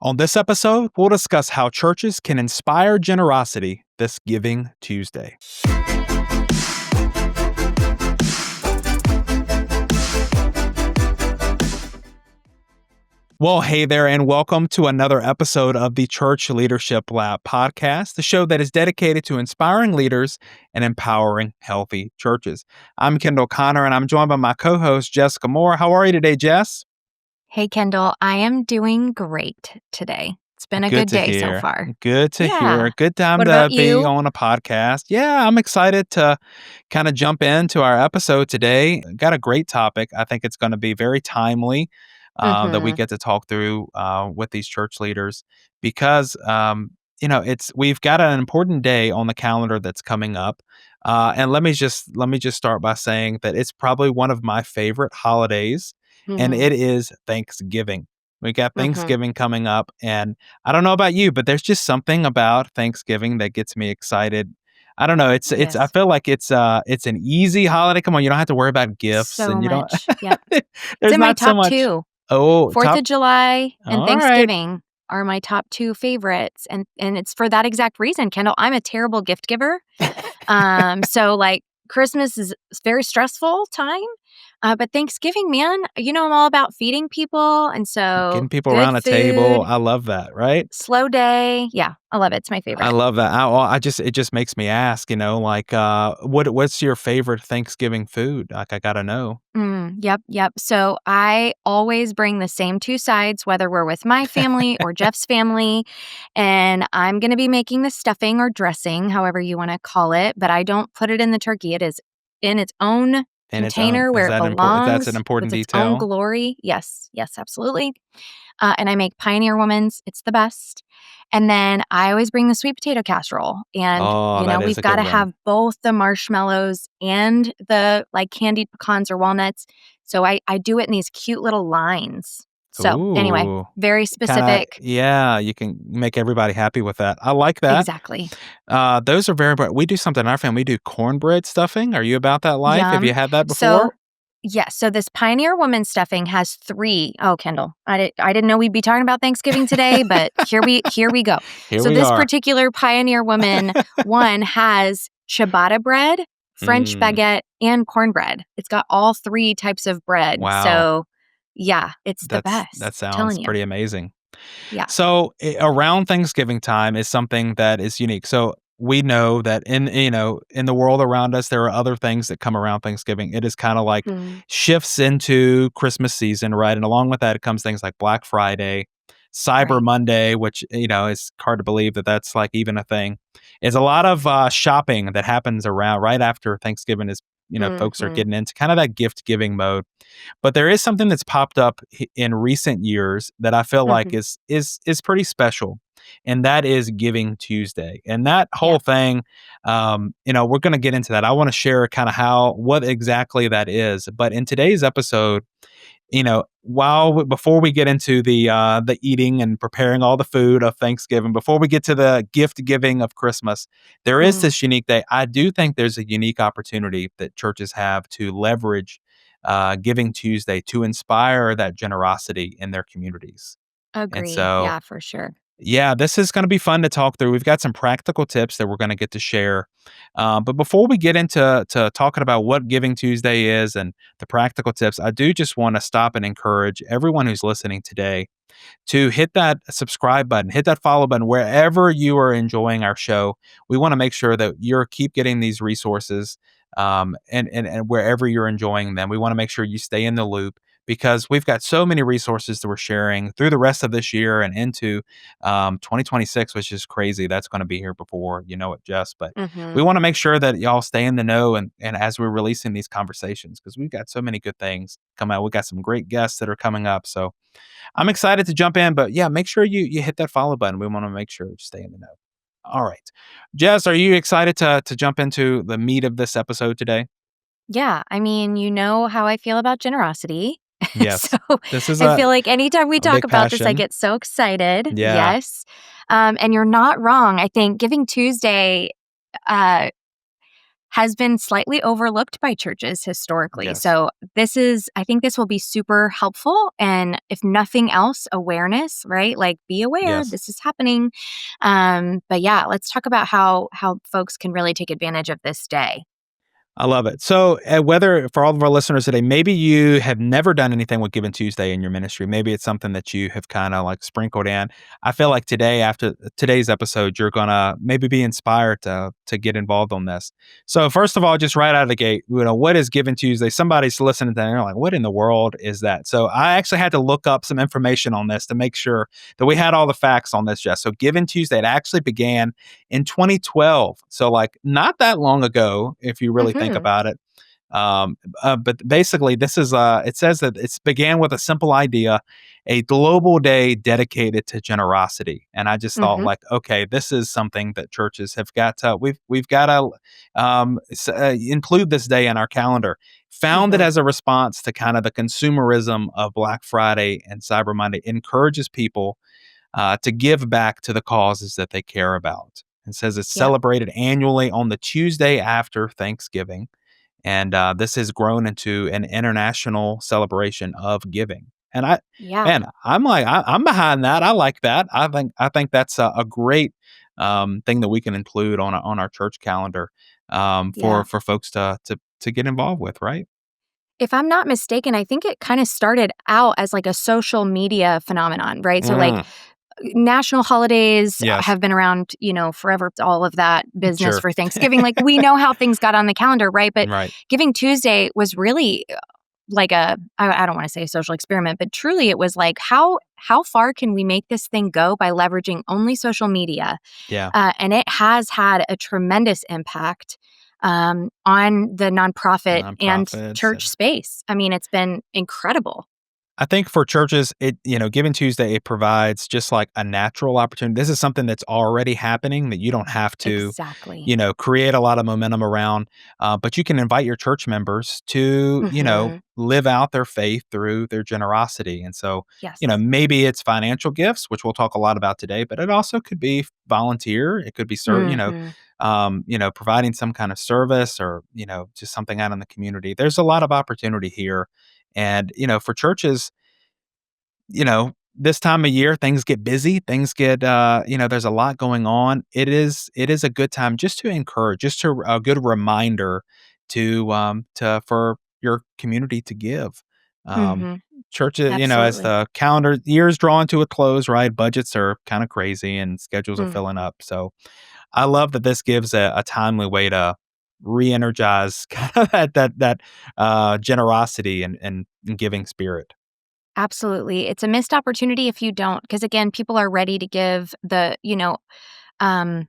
On this episode, we'll discuss how churches can inspire generosity this Giving Tuesday. Well, hey there, and welcome to another episode of the Church Leadership Lab podcast, the show that is dedicated to inspiring leaders and empowering healthy churches. I'm Kendall Conner, and I'm joined by my co-host, Jessica Moore. How are you today, Jess? Hey, Kendall, I am doing great today. It's been a good day so far. Good to hear. Good time What to about be you? on a podcast. Yeah, I'm excited to kind of jump into our episode today. Got a great topic. I think it's going to be very timely that we Mm-hmm. get to talk through with these church leaders because we've got an important day on the calendar that's coming up. And let me just start by saying that it's probably one of my favorite holidays, and Mm-hmm. it is Thanksgiving. We got Mm-hmm. Thanksgiving coming up, and I don't know about you, but there's just something about Thanksgiving that gets me excited. I don't know. It's I Yes. feel like it's an easy holiday. Come on, you don't have to worry about gifts, So and you don't. much. Yep. It's There's in my not so top much. two. Oh, 4th top. of July and All right. Thanksgiving are my top two favorites. And it's for that exact reason, Kendall. I'm a terrible gift giver. So like Christmas is a very stressful time. But Thanksgiving, man, I'm all about feeding people. And so Getting people good around a table. food, I love that, right? slow day. Yeah, I love it. It's my I favorite. love that. It just makes me ask, what's your favorite Thanksgiving food? Like, I gotta know. Yep. So I always bring the same two sides, whether we're with my family or Jeff's family. And I'm going to be making the stuffing or dressing, however you want to call it. But I don't put it in the turkey. It is in its own And its own, container is where it that important? That's an belongs important with its own detail. glory. Yes, absolutely. And I make Pioneer Woman's. It's the best. And then I always bring the sweet potato casserole. And, Oh, that is we've a got good to one. have both the marshmallows and the like candied pecans or walnuts. So I do it in these cute little lines. So anyway, Ooh, very kinda, specific. yeah, you can make everybody happy with that. I like that. Exactly. Those are very important. We do something in our family. We do cornbread stuffing. Are you about that life? Have Yum. you had that So before? yes, so this Pioneer Woman stuffing has three. Oh, Kendall, I didn't know we'd be talking about Thanksgiving today, but here we go. Here So we this are. particular Pioneer Woman one has ciabatta bread, French Mm, baguette, and cornbread. It's got all three types of bread. wow. So yeah, it's the That best. sounds Telling you. pretty amazing. Yeah. So around Thanksgiving time is something that is unique. So we know that in the world around us, there are other things that come around Thanksgiving. It is kind of like Mm, shifts into Christmas season, right? And along with that, it comes things like Black Friday, Cyber right. Monday, which is hard to believe that that's like even a thing. Is a lot of shopping that happens around right after Thanksgiving. Is folks are Hmm. getting into kind of that gift giving mode. But there is something that's popped up in recent years that I feel like Hmm. is pretty special, and that is Giving Tuesday. And that Yeah. whole thing, we're going to get into that. I want to share kind of what exactly that is. But in today's episode, before we get into the eating and preparing all the food of Thanksgiving, before we get to the gift giving of Christmas, there is Mm, this unique day. I do think there's a unique opportunity that churches have to leverage Giving Tuesday to inspire that generosity in their communities. And agree. so, Yeah, for sure. yeah, this is going to be fun to talk through. We've got some practical tips that we're going to get to share. But before we get into talking about what Giving Tuesday is and the practical tips, I do just want to stop and encourage everyone who's listening today to hit that subscribe button, hit that follow button wherever you are enjoying our show. We want to make sure that you're keep getting these resources, and wherever you're enjoying them. We want to make sure you stay in the loop because we've got so many resources that we're sharing through the rest of this year and into 2026, which is crazy. That's going to be here before you know it, Jess. But Hmm. we want to make sure that y'all stay in the know and as we're releasing these conversations because we've got so many good things come out. We got some great guests that are coming up. So I'm excited to jump in, but yeah, make sure you hit that follow button. We want to make sure that you stay in the know. All right. Jess, are you excited to jump into the meat of this episode today? Yeah, I mean, you know how I feel about generosity. So Yes. This is I feel like anytime we a talk big about this, I passion. get so excited. Yeah. Yes. And you're not wrong. I think Giving Tuesday, uh, has been slightly overlooked by churches historically. Yes. So I think this will be super helpful. And if nothing else, awareness, right? Like be aware Yes. this is happening. But yeah, let's talk about how folks can really take advantage of this day. I love it. So, whether for all of our listeners today, maybe you have never done anything with Giving Tuesday in your ministry. Maybe it's something that you have kind of like sprinkled in. I feel like today, after today's episode, you're gonna maybe be inspired to get involved on this. So, first of all, just right out of the gate, what is Giving Tuesday? Somebody's listening to that and they're like, "What in the world is that?" So, I actually had to look up some information on this to make sure that we had all the facts on this. Jess. So, Giving Tuesday it actually began in 2012. So, like, not that long ago, if you really think Hmm. about it. But basically, this is it says that it's began with a simple idea, a global day dedicated to generosity. And I just thought, Hmm. like, okay, this is something that churches have got to we've got to include this day in our calendar. Founded Hmm. as a response to kind of the consumerism of Black Friday and Cyber Monday, encourages people to give back to the causes that they care about. It says it's Yep. celebrated annually on the Tuesday after Thanksgiving, and this has grown into an international celebration of giving. And Yeah. man, I'm behind that. I like that. I think that's a great thing that we can include on our church calendar for Yeah. folks to get involved with. Right? If I'm not mistaken, I think it kind of started out as like a social media phenomenon, right? So like Mm, national holidays yes. have been around, forever, all of that business Sure. for Thanksgiving. Like we know how things got on the calendar, right? But Right. Giving Tuesday was really like I don't want to say a social experiment, but truly it was like how far can we make this thing go by leveraging only social media? Yeah. And it has had a tremendous impact on the nonprofit and Nonprofits church and space. I mean, it's been incredible. I think for churches, Giving Tuesday, it provides just like a natural opportunity. This is something that's already happening that you don't have to, Exactly. create a lot of momentum around. But you can invite your church members to, Hmm. live out their faith through their generosity. And so, Yes. maybe it's financial gifts, which we'll talk a lot about today, but it also could be volunteer. It could be, Hmm. providing some kind of service or, just something out in the community. There's a lot of opportunity here. And, for churches, this time of year, things get busy. Things get, there's a lot going on. It is a good time just to encourage, just to a good reminder to for your community to give. Um, Hmm. Churches, as Absolutely. the calendar years drawing to a close, right? Budgets are kind of crazy and schedules are filling Mhm. up. So I love that this gives a timely way to re-energize kind of that generosity and giving spirit. Absolutely. It's a missed opportunity if you don't, because again, people are ready to give um,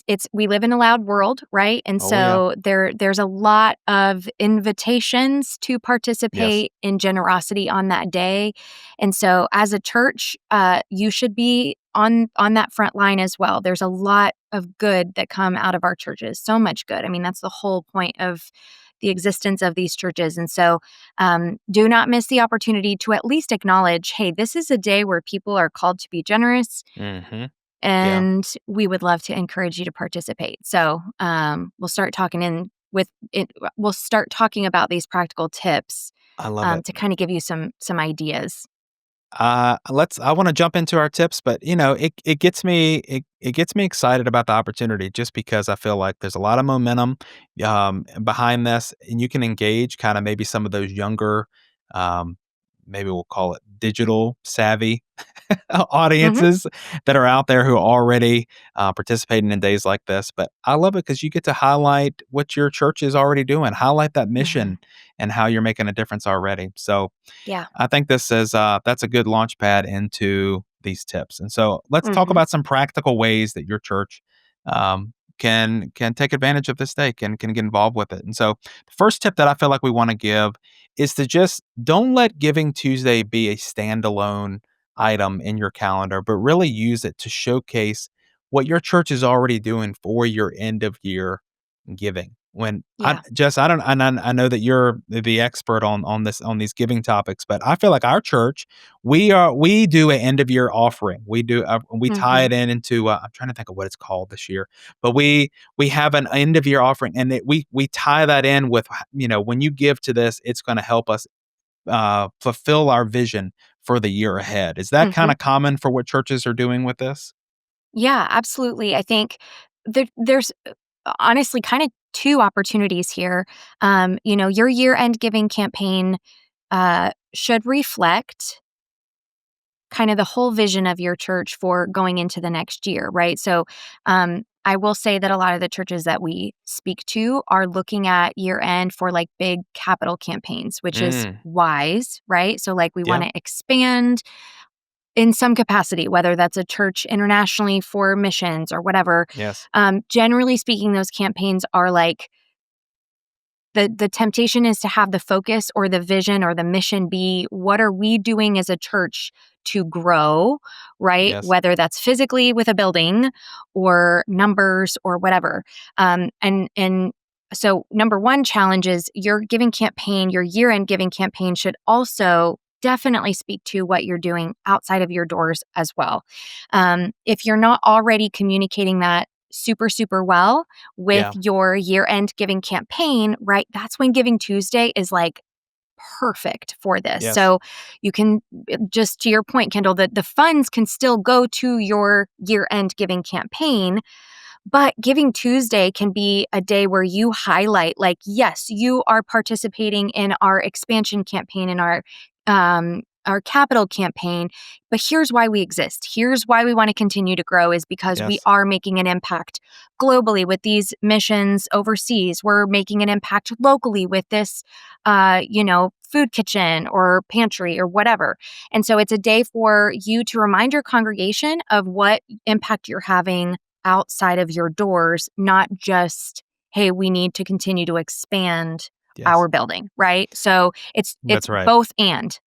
it's we live in a loud world, right? And Oh yeah. so there's a lot of invitations to Yes. participate in generosity on that day. And so as a church, you should be on that front line as well. There's a lot of good that come out of our churches. So much good. I mean, that's the whole point of the existence of these churches. And so do not miss the opportunity to at least acknowledge, hey, this is a day where people are called to be generous, Mhm. Yeah, and we would love to encourage you to participate. So we'll start talking in with it. We'll start talking about these practical tips I love it. to kind of give you some ideas. I want to jump into our tips, but it gets me excited about the opportunity just because I feel like there's a lot of momentum behind this, and you can engage kind of maybe some of those younger, um, maybe we'll call it digital savvy Hmm. audiences that are out there who are already participating in days like this. But I love it because you get to highlight what your church is already doing, highlight that Hmm. mission and how you're making a difference already. So Yeah. I think this is that's a good launch pad into these tips. And so let's talk Hmm. about some practical ways that your church can take advantage of this day, can get involved with it. And so the first tip that I feel like we want to give is to just don't let Giving Tuesday be a standalone item in your calendar, but really use it to showcase what your church is already doing for your end of year giving. when I Yeah. Jess, I don't, and I know that you're the expert on these giving topics, but I feel like our church, we do an end of year offering. We tie Mhm. it into I'm trying to think of what it's called this year, but we have an end of year offering, and we tie that in with, when you give to this, it's going to help us fulfill our vision for the year ahead. Is that kind Mhm. of common for what churches are doing with this? Yeah, absolutely. I think there's honestly kind of two opportunities here. Your year-end giving campaign should reflect kind of the whole vision of your church for going into the next year, right? So, I will say that a lot of the churches that we speak to are looking at year end for like big capital campaigns, which is Mm, wise, right? So, like, we want yeah. to expand in some capacity, whether that's a church internationally for missions or whatever. Yes. Generally speaking, those campaigns are like the temptation is to have the focus or the vision or the mission be what are we doing as a church to grow, right? Yes. Whether that's physically with a building or numbers or whatever. And so number one challenge is your giving campaign, your year-end giving campaign should also definitely speak to what you're doing outside of your doors as well. If you're not already communicating that super, super well with Yeah. your year end giving campaign, right? That's when Giving Tuesday is like perfect for this. Yes. So you can, just to your point, Kendall, that the funds can still go to your year end giving campaign, but Giving Tuesday can be a day where you highlight, like, yes, you are participating in our expansion campaign, in our capital campaign, but here's why we exist. Here's why we want to continue to grow is because we Yes. are making an impact globally with these missions overseas. We're making an impact locally with this, food kitchen or pantry or whatever. And so it's a day for you to remind your congregation of what impact you're having outside of your doors, not just, hey, we need to continue to expand Yes. our building, right? So it's That's right. both and.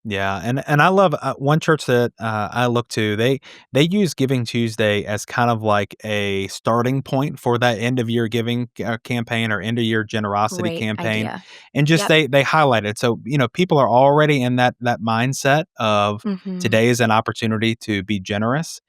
Yeah, and I love one church that I look to. They use Giving Tuesday as kind of like a starting point for that end of year giving campaign or end of year generosity Great campaign, idea. and just Yep. they highlight it. So people are already in that mindset of Mhm. today is an opportunity to be generous.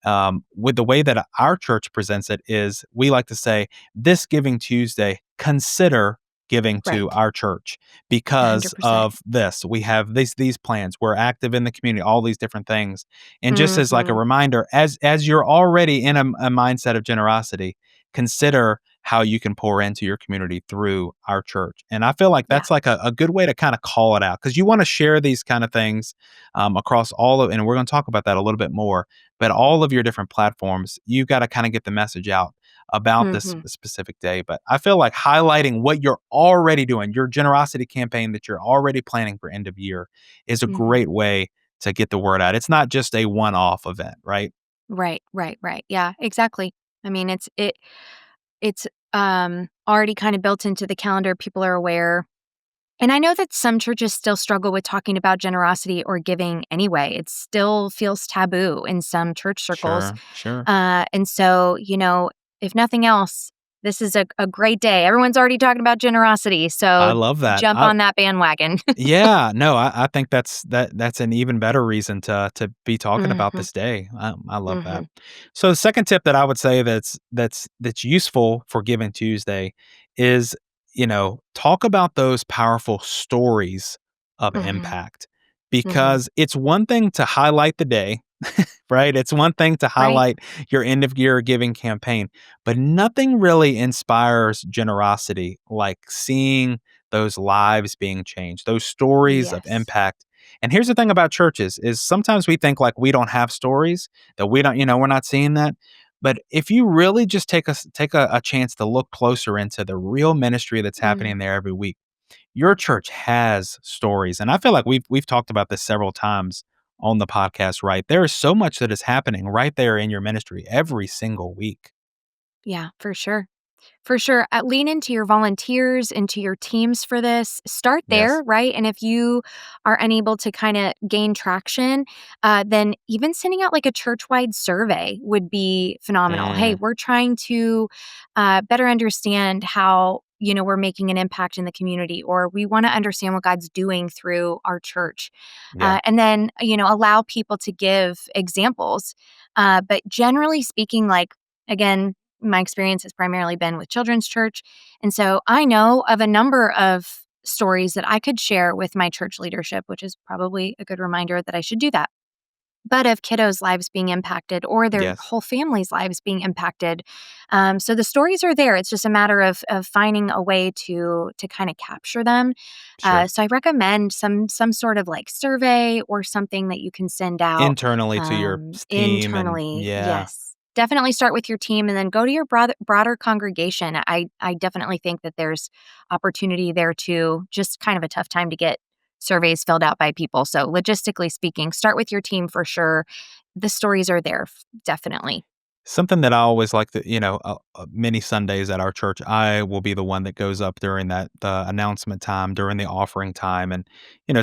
With the way that our church presents it is, we like to say this Giving Tuesday, consider giving to Right. our church because 100%. of this. We have these plans. We're active in the community, all these different things. And just as like a Mhm. reminder, as you're already in a mindset of generosity, consider how you can pour into your community through our church. And I feel like Yeah. that's like a good way to kind of call it out because you want to share these kind of things across all of, and we're going to talk about that a little bit more, but all of your different platforms, you've got to kind of get the message out about this Mhm. specific day. But I feel like highlighting what you're already doing, your generosity campaign that you're already planning for end of year, is a Mhm. great way to get the word out. It's not just a one off event, right? Right, right, right. Yeah, exactly. I mean, it's already kind of built into the calendar. People are aware. And I know that some churches still struggle with talking about generosity or giving anyway. It still feels taboo in some church circles. Sure, sure. And so, if nothing else, this is a great day. Everyone's already talking about generosity. So I love that. jump on that bandwagon. Yeah, no, I think that's an even better reason to be talking about Hmm. this day. I love that. Hmm. So the second tip that I would say that's useful for Giving Tuesday is, talk about those powerful stories of Hmm. impact Hmm. because it's one thing to highlight the day, right? It's one thing to Right? highlight your end of year giving campaign, but nothing really inspires generosity like seeing those lives being changed, those stories of Yes. impact. And here's the thing about churches is sometimes we think like we don't have stories, that we don't, we're not seeing that. But if you really just take a chance to look closer into the real ministry that's Mm. happening there every week, your church has stories. And I feel like we've talked about this several times on the podcast, right? There is so much that is happening right there in your ministry every single week. Yeah, for sure. For sure. Lean into your volunteers, into your teams for this. Start Yes. there, right? And if you are unable to kind of gain traction, then even sending out like a church wide survey would be phenomenal. Hey, Mm, we're trying to better understand how we're making an impact in the community, or we want to understand what God's doing through our church. Yeah. And then, allow people to give examples. But generally speaking, like, again, my experience has primarily been with children's church. And so I know of a number of stories that I could share with my church leadership, which is probably a good reminder that I should do that. But of kiddos' lives being impacted or their Yes. whole family's lives being impacted. So the stories are there. It's just a matter of finding a way to kind of capture them. Sure. So I recommend some sort of like survey or something that you can send out Internally to your team and internally. yeah. Yes. Definitely start with your team and then go to your broader congregation. I definitely think that there's opportunity there too. Just kind of a tough time to get surveys filled out by people. So logistically speaking, start with your team for sure. The stories are there, definitely. Something that I always like to, many Sundays at our church, I will be the one that goes up during the announcement time, during the offering time, and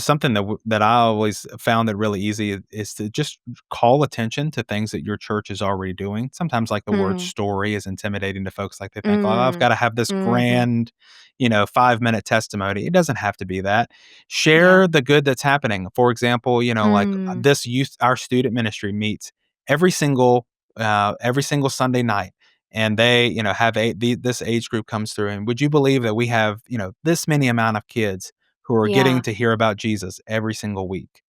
something that I always found that really easy is to just call attention to things that your church is already doing. Sometimes, like the word Mm, story is intimidating to folks, like they think, "Oh, I've mm, got to have this mhm. grand, 5-minute testimony." It doesn't have to be that. Yeah. Share the good that's happening. For example, like Mm, this youth, our student ministry meets every single every single Sunday night. And they, have this age group comes through. And would you believe that we have, this many amount of kids who are getting yeah. to hear about Jesus every single week?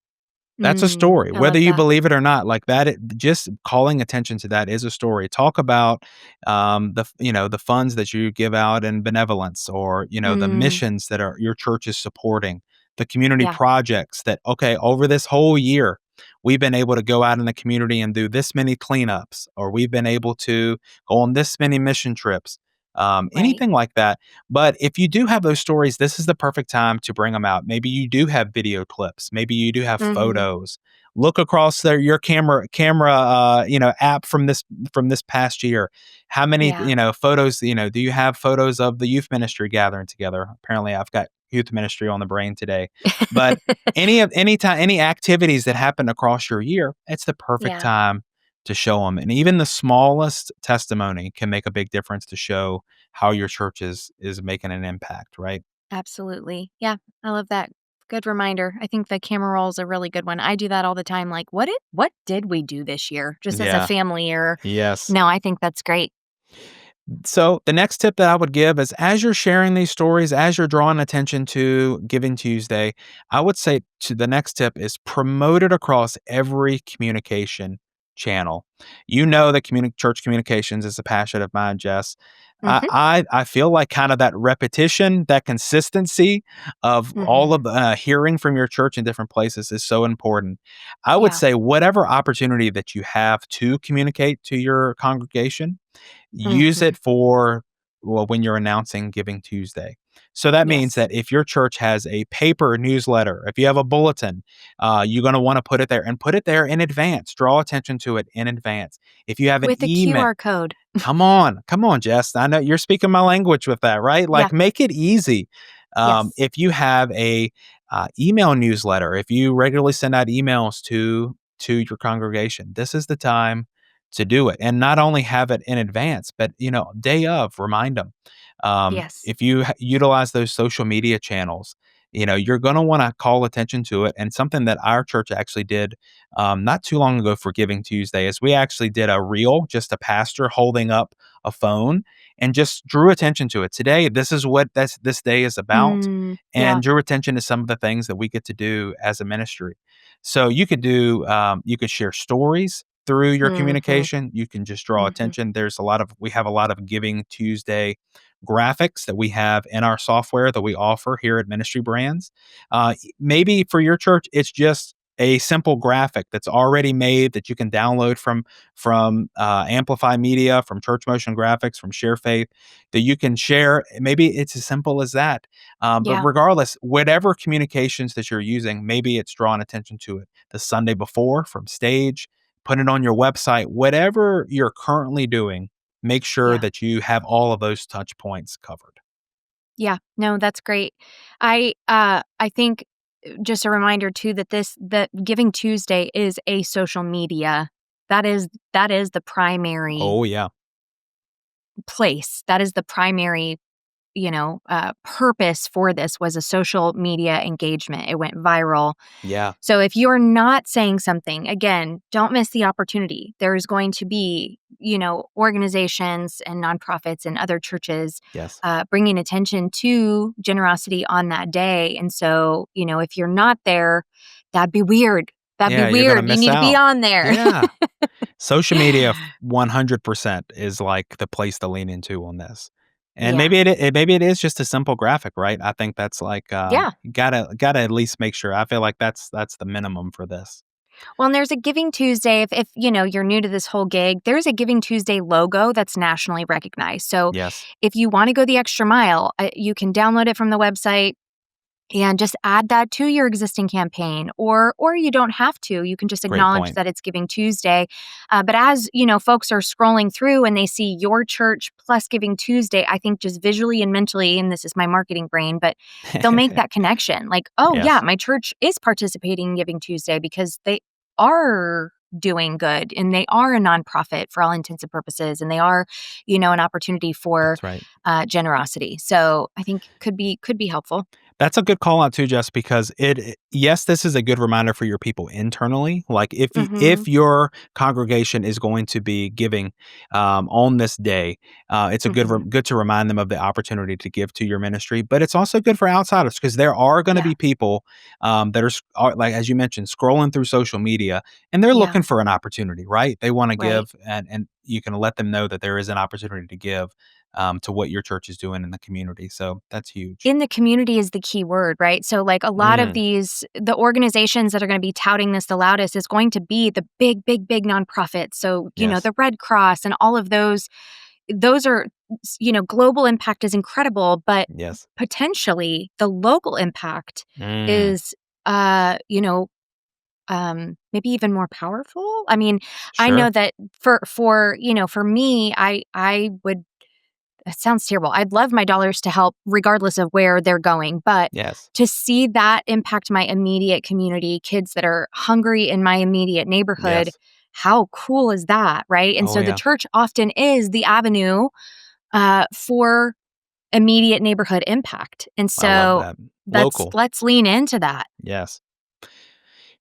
That's a story, I whether love you that. believe it or not. Like that, just calling attention to that is a story. Talk about the funds that you give out in benevolence, or the Mm, missions that your church is supporting, the community yeah. projects that over this whole year we've been able to go out in the community and do this many cleanups, or we've been able to go on this many mission trips, Right. anything like that. But if you do have those stories, this is the perfect time to bring them out. Maybe you do have video clips. Maybe you do have Hmm. photos. Look across your camera app from this past year. How many Yeah. photos do you have photos of the youth ministry gathering together? Apparently, I've got youth ministry on the brain today. But any activities that happen across your year, it's the perfect Yeah. time to show them. And even the smallest testimony can make a big difference to show how your church is making an impact, right? Absolutely. Yeah. I love that. Good reminder. I think the camera roll is a really good one. I do that all the time. Like, what did we do this year, just as a Yeah. family? Or Yes. no, I think that's great. So the next tip that I would give is, as you're sharing these stories, as you're drawing attention to Giving Tuesday, I would say to the next tip is promote it across every communication channel. You know that church communications is a passion of mine, Jess. Hmm. I feel like kind of that repetition, that consistency of all Hmm. of the hearing from your church in different places is so important. I would Yeah. say whatever opportunity that you have to communicate to your congregation, use Hmm. it for, well, when you're announcing Giving Tuesday. So that means Yes. that if your church has a paper newsletter, if you have a bulletin, you're going to want to put it there, and put it there in advance. Draw attention to it in advance. If you have an With a email, QR code. come on, Jess. I know you're speaking my language with that, right? Yeah. Like, make it easy. Yes. If you have a email newsletter, if you regularly send out emails to your congregation, this is the time to do it, and not only have it in advance, but day of, remind them. Yes. If you utilize those social media channels, you're going to want to call attention to it. And something that our church actually did not too long ago for Giving Tuesday is we actually did a reel, just a pastor holding up a phone, and just drew attention to it. Today, this is what this day is about, Mm, yeah. and drew attention to some of the things that we get to do as a ministry. So you could share stories through your Hmm. communication. You can just draw Hmm. attention. We have a lot of Giving Tuesday graphics that we have in our software that we offer here at Ministry Brands. Maybe for your church, it's just a simple graphic that's already made that you can download from Amplify Media, from Church Motion Graphics, from Share Faith, that you can share. Maybe it's as simple as that. But Yeah. regardless, whatever communications that you're using, maybe it's drawing attention to it the Sunday before from stage, put it on your website, whatever you're currently doing, make sure Yeah. that you have all of those touch points covered. Yeah. No, that's great. I think just a reminder too that Giving Tuesday is a social media. That is the primary Oh, yeah. place. That is the primary purpose for this was a social media engagement. It went viral. Yeah. So if you're not saying something, again, don't miss the opportunity. There's going to be, organizations and nonprofits and other churches Yes. bringing attention to generosity on that day. And so, if you're not there, that'd be weird. That'd be Yeah, you're gonna weird. You miss need to be out. on there. Yeah. Social media 100% is, like, the place to lean into on this. And Yeah. maybe it is just a simple graphic, right? I think that's, like, Yeah. gotta at least make sure. I feel like that's the minimum for this. Well, and there's a Giving Tuesday. If you're new to this whole gig, there's a Giving Tuesday logo that's nationally recognized. So Yes. if you want to go the extra mile, you can download it from the website and just add that to your existing campaign, or you don't have to. You can just Great acknowledge point. that it's Giving Tuesday. But as folks are scrolling through and they see your church plus Giving Tuesday, I think just visually and mentally, and this is my marketing brain, but they'll make that connection. Like, oh yeah, Yes. my church is participating in Giving Tuesday because they are doing good and they are a nonprofit for all intents and purposes, and they are, an opportunity for That's right. generosity. So I think could be helpful. That's a good call out too, Jess, because yes, this is a good reminder for your people internally. Like Mhm. if your congregation is going to be giving on this day, it's a Mhm. good to remind them of the opportunity to give to your ministry. But it's also good for outsiders because there are going to Yeah. be people that are, like as you mentioned, scrolling through social media and they're Yeah. looking for an opportunity, right? They want to Right. give, and you can let them know that there is an opportunity to give to what your church is doing in the community. So that's huge. In the community is the key word, right? So, like, a lot of Mm. the organizations that are gonna be touting this the loudest is going to be the big, big, big nonprofits. So, Yes. the Red Cross and all of those are, global impact is incredible, but Yes. potentially the local impact Mm. is, maybe even more powerful. I mean, I know Sure. that for me, I would. It sounds terrible. I'd love my dollars to help regardless of where they're going, but Yes. to see that impact my immediate community, kids that are hungry in my immediate neighborhood, Yes. how cool is that, right? And Oh, so the yeah. church often is the avenue for immediate neighborhood impact. And I love so that. that's Local. let's lean into that. Yes.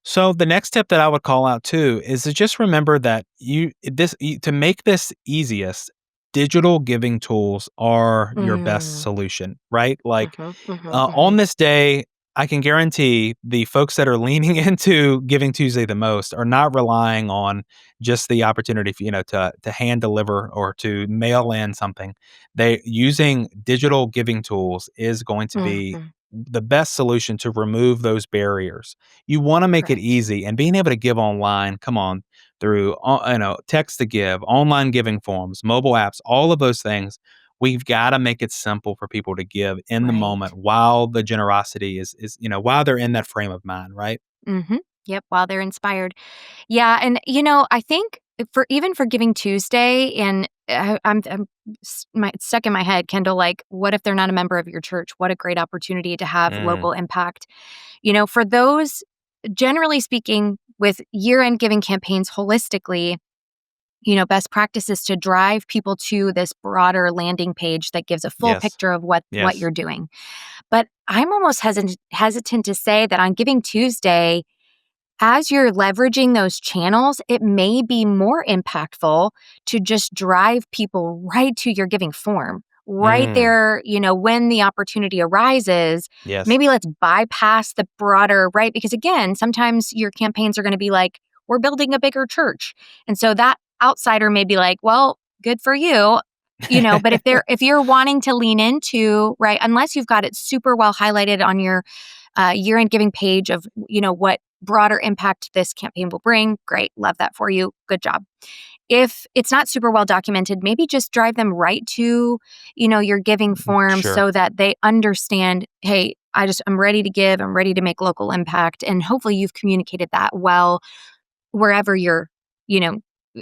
So the next tip that I would call out too is to just remember that to make this easiest, digital giving tools are your best Mm. solution, right? Like Mhm, mhm, mhm. on this day, I can guarantee the folks that are leaning into Giving Tuesday the most are not relying on just the opportunity for, to hand deliver or to mail in something. They using digital giving tools is going to be Mhm. the best solution to remove those barriers. You want to make it Correct. easy, and being able to give online, come on, through text to give, online giving forms, mobile apps, all of those things. We've got to make it simple for people to give in the moment Right. while the generosity is while they're in that frame of mind, right? Mhm. Yep, while they're inspired. Yeah, and I think for Giving Tuesday, and it's stuck in my head, Kendall. Like, what if they're not a member of your church? What a great opportunity to have Mm, local impact. For those, generally speaking, with year-end giving campaigns holistically, best practice is to drive people to this broader landing page that gives a full yes. picture of what Yes. you're doing. But I'm almost hesitant to say that on Giving Tuesday, as you're leveraging those channels, it may be more impactful to just drive people right to your giving form. Right Mm, there, when the opportunity arises, yes. maybe let's bypass the broader, right? Because again, sometimes your campaigns are going to be like, we're building a bigger church. And so that outsider may be like, well, good for you. But if you're wanting to lean into, right, unless you've got it super well highlighted on your year-end giving page of what broader impact this campaign will bring, great, love that for you, good job. If it's not super well documented, maybe just drive them right to your giving form Sure. so that they understand, hey, I'm ready to give, I'm ready to make local impact, and hopefully you've communicated that well wherever you're you know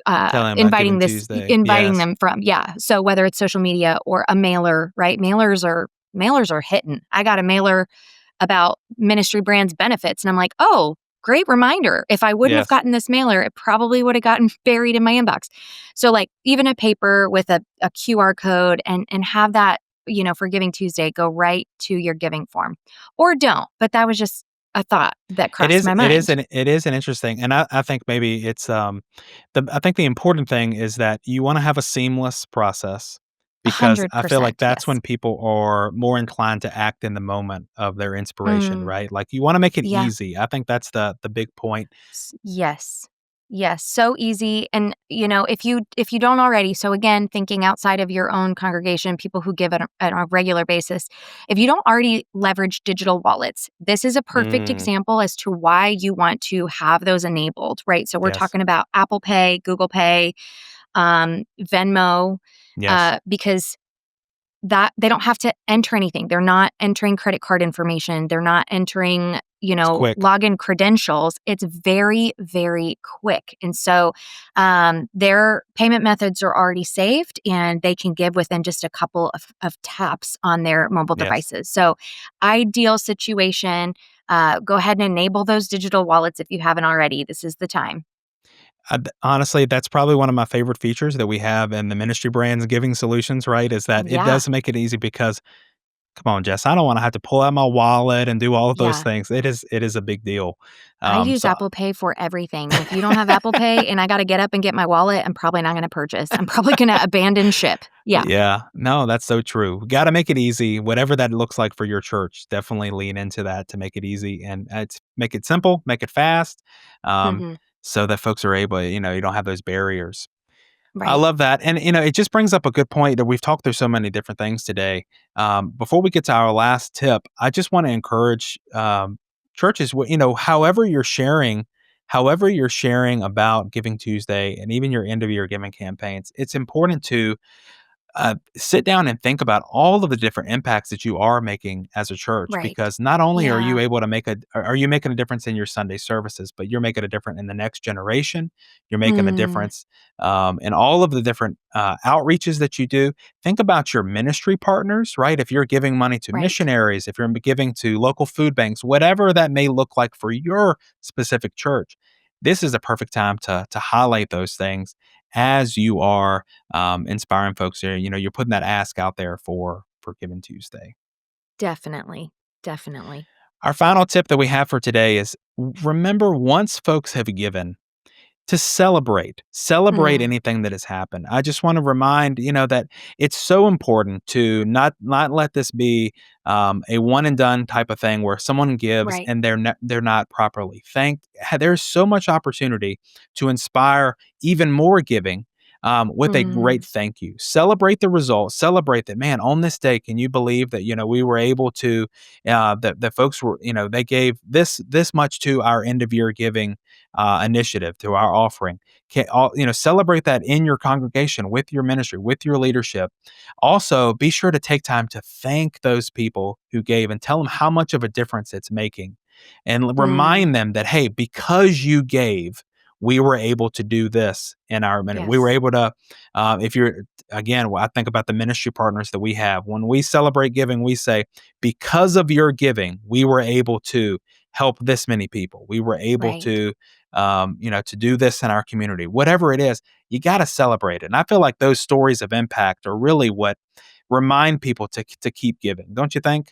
Telling about Giving Tuesday. inviting Yes. them from. Yeah, so whether it's social media or a mailer, right? Mailers are hitting. I got a mailer about Ministry Brands benefits. And I'm like, oh, great reminder. If I wouldn't have Yes. gotten this mailer, it probably would have gotten buried in my inbox. So, like, even a paper with a QR code and have that for Giving Tuesday, go right to your giving form, or don't. But that was just a thought that It crossed is my it is mind. an it is an interesting, and I think maybe it's, I think the important thing is that you wanna have a seamless process because I feel like 100%. that's Yes. when people are more inclined to act in the moment of their inspiration, Mm, right? Like, you wanna make it yeah. easy. I think that's the big point. Yes. Yes, so easy. And if you don't already, so again, thinking outside of your own congregation, people who give on a regular basis, if you don't already leverage digital wallets, this is a perfect Mm, example as to why you want to have those enabled, right? So we're yes. talking about Apple Pay, Google Pay, Venmo, Yes. because that they don't have to enter anything. They're not entering credit card information. They're not entering, It's quick. login credentials. It's very, very quick. And so their payment methods are already saved and they can give within just a couple of taps on their mobile Yes. devices. So, ideal situation. Go ahead and enable those digital wallets if you haven't already. This is the time. Honestly, that's probably one of my favorite features that we have in the ministry brands giving solutions, right? Is that it Yeah. does make it easy because come on, Jess, I don't wanna have to pull out my wallet and do all of those Yeah. things. It is a big deal. I use So Apple Pay for everything, and if you don't have Apple Pay and I gotta get up and get my wallet, I'm probably not gonna purchase. I'm probably gonna abandon ship. Yeah. yeah, no, that's so true. We gotta make it easy, whatever that looks like for your church. Definitely lean into that to make it easy and, it's make it simple, make it fast, um, Mhm. so that folks are able you don't have those barriers. I Right. love that, and, it just brings up a good point that we've talked through so many different things today. Before we get to our last tip, I just wanna encourage, churches, however you're sharing about Giving Tuesday and even your end of year giving campaigns, it's important to sit down and think about all of the different impacts that you are making as a church Right. because not only are you Yeah. able to are you making a difference in your Sunday services, but you're making a difference in the next generation. You're making a Mm. difference in all of the different outreaches that you do. Think about your ministry partners, right? If you're giving money to Right. missionaries, if you're giving to local food banks, whatever that may look like for your specific church, this is a perfect time to highlight those things as you are inspiring folks there. You're putting that ask out there for Giving Tuesday. Definitely. Definitely. Our final tip that we have for today is remember once folks have given, to celebrate Mm. anything that has happened. I just want to remind that it's so important to not let this be a one and done type of thing where someone gives Right. and they're not properly thanked. There's so much opportunity to inspire even more giving. With a Mm. great thank you. Celebrate the results. Celebrate that, man, on this day, can you believe that, we were able to, that folks were, they gave this much to our end of year giving initiative, to our offering. Celebrate that in your congregation, with your ministry, with your leadership. Also, be sure to take time to thank those people who gave and tell them how much of a difference it's making. And Mm. remind them that, hey, because you gave, we were able to do this in our minute. We were Yes. able to, if you're, again, I think about the ministry partners that we have. When we celebrate giving, we say, because of your giving, we were able to help this many people. We were able Right. to do this in our community. Whatever it is, you got to celebrate it. And I feel like those stories of impact are really what remind people to keep giving. Don't you think?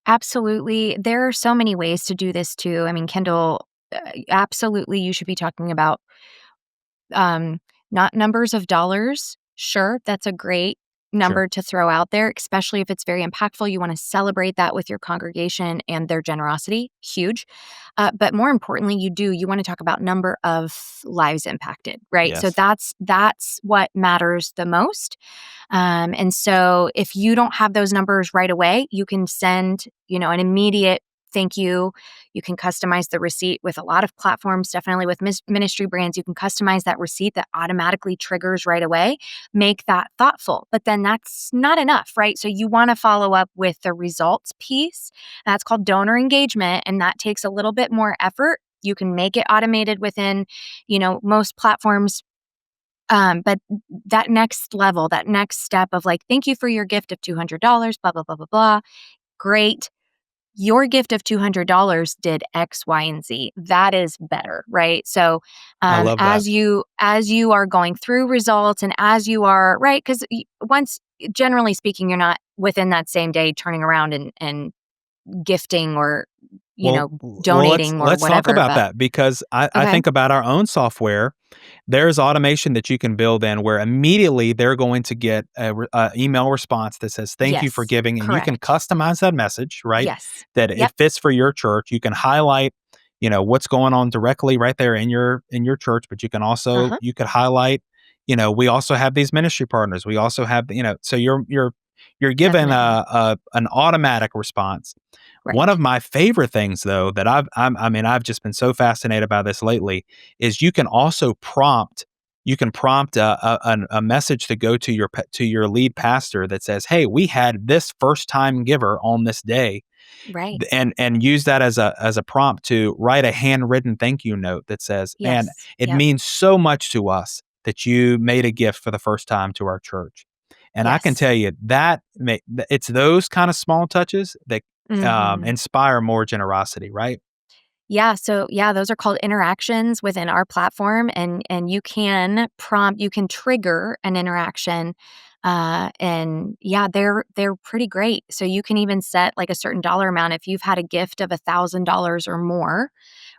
Absolutely. There are so many ways to do this too. I mean, Kendall, absolutely, you should be talking about Um, not numbers of dollars. Sure, that's a great Sure. number to throw out there, especially if it's very impactful. You want to celebrate that with your congregation and their generosity. Huge. But more importantly, you want to talk about number of lives impacted, right? So Yes. that's what matters the most. And so if you don't have those numbers right away, you can send, an immediate thank you. You can customize the receipt with a lot of platforms, definitely with ministry brands. You can customize that receipt that automatically triggers right away. Make that thoughtful. But then that's not enough, right? So you want to follow up with the results piece. That's called donor engagement. And that takes a little bit more effort. You can make it automated within, most platforms, but that next level, that next step of like, thank you for your gift of $200, blah, blah, blah, blah, blah. Great. your gift of $200 did X, Y, and Z. That is better, right? So, I love that. as you are going through results and as you are right, because once generally speaking, you're not within that same day turning around and gifting or Well, let's donating or talk whatever. about But that because I okay, think about our own software. There's automation that you can build in where immediately they're going to get a email response that says, "Thank you for yes, giving," and you can correct, customize that message, right? yes, That it yep, fits for your church. You can highlight, what's going on directly right there in your church, but you can uh also huh, you could highlight. We also have these ministry partners. We also have, so you're given definitely, an automatic response. One of right, my favorite things, though, that I've just been so fascinated by this lately, is you can also prompt. You can prompt a message to go to to your lead pastor that says, "Hey, we had this first time giver on this day," right, and use that as a prompt to write a handwritten thank you note that says, "Man, yes, it yep, means so much to us that you made a gift for the first time to our church." And I can yes, tell you it's those kind of small touches that hmm. inspire more generosity, right? Yeah, so yeah, those are called interactions within our platform, and you can prompt, you can trigger an interaction, and yeah, they're pretty great. So you can even set like a certain dollar amount if you've had a gift of $1,000 or more,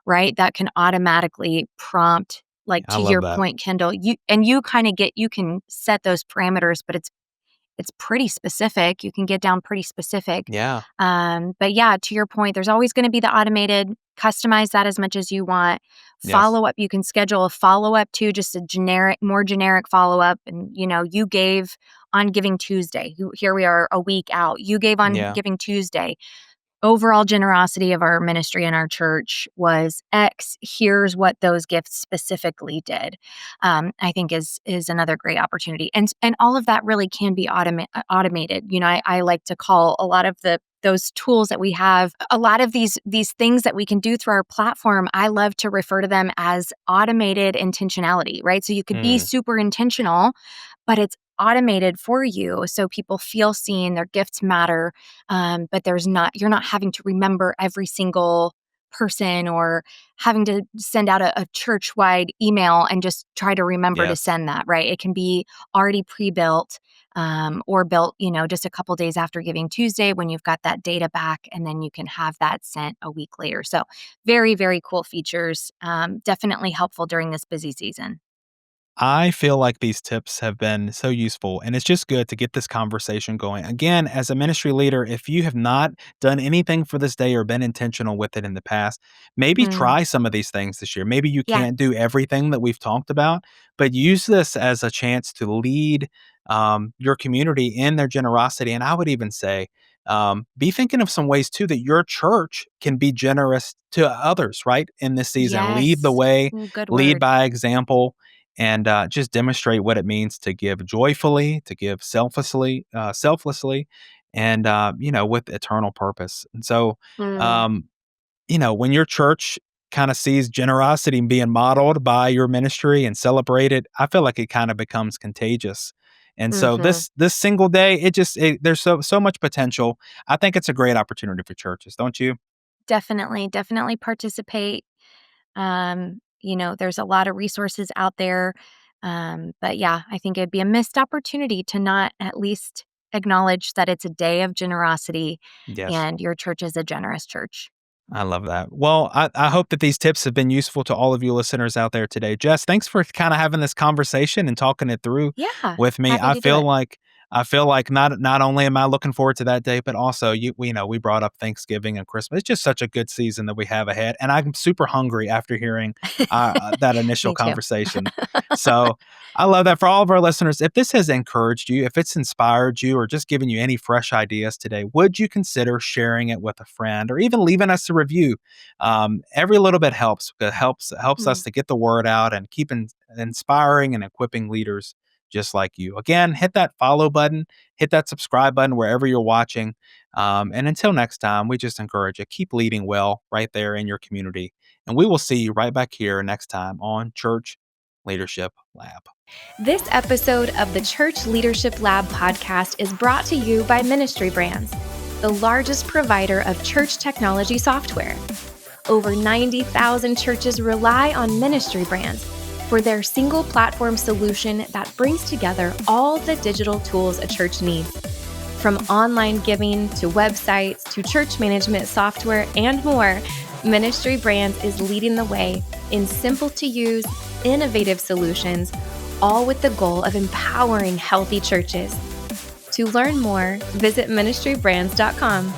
right? That can automatically prompt, like I to love your that. point, Kendall. You kind of get you can set those parameters, but it's pretty specific. You can get down pretty specific. Yeah. But yeah, to your point, there's always going to be the automated. Customize that as much as you want. Yes. Follow up. You can schedule a follow up to just a more generic follow up. And you gave on Giving Tuesday. Here we are a week out. You gave on Yeah. Giving Tuesday. Overall generosity of our ministry and our church was X. Here's what those gifts specifically did. I think is another great opportunity, and all of that really can be automated. I like to call a lot of those tools that we have, a lot of these things that we can do through our platform. I love to refer to them as automated intentionality, right? So you could be Mm. super intentional, but it's automated for you so people feel seen, their gifts matter, but you're not having to remember every single person or having to send out a church-wide email and just try to remember to Yes. send that, right? It can be already pre-built, or built, just a couple days after Giving Tuesday when you've got that data back, and then you can have that sent a week later. So very, very cool features. Definitely helpful during this busy season. I feel like these tips have been so useful, and it's just good to get this conversation going. Again, as a ministry leader, if you have not done anything for this day or been intentional with it in the past, maybe Mm, try some of these things this year. Maybe you yeah. can't do everything that we've talked about, but use this as a chance to lead your community in their generosity. And I would even say, be thinking of some ways too that your church can be generous to others, right? In this season, lead the Yes. way, Ooh, good lead word. by example, and just demonstrate what it means to give joyfully, to give selflessly, and with eternal purpose. And so, Mm, um, when your church kind of sees generosity being modeled by your ministry and celebrated, I feel like it kind of becomes contagious. And so mhm. this single day, there's so much potential. I think it's a great opportunity for churches, don't you? Definitely, definitely participate. There's a lot of resources out there. But yeah, I think it'd be a missed opportunity to not at least acknowledge that it's a day of generosity Yes. and your church is a generous church. I love that. Well, I hope that these tips have been useful to all of you listeners out there today. Jess, thanks for kind of having this conversation and talking it through Yeah, with me. happy to do it. I feel like not only am I looking forward to that day, but also we brought up Thanksgiving and Christmas. It's just such a good season that we have ahead, and I'm super hungry after hearing that initial Me too. conversation. So I love that for all of our listeners. If this has encouraged you, if it's inspired you, or just given you any fresh ideas today, would you consider sharing it with a friend or even leaving us a review? Every little bit helps. It helps us Mm, to get the word out and keep inspiring and equipping leaders just like you. Again, hit that follow button, hit that subscribe button wherever you're watching. And until next time, we just encourage you keep leading well right there in your community. And we will see you right back here next time on Church Leadership Lab. This episode of the Church Leadership Lab podcast is brought to you by Ministry Brands. the largest provider of church technology software. Over 90,000 churches rely on Ministry Brands for their single platform solution that brings together all the digital tools a church needs. From online giving to websites to church management software and more, Ministry Brands is leading the way in simple to use, innovative solutions, all with the goal of empowering healthy churches. To learn more, visit ministrybrands.com.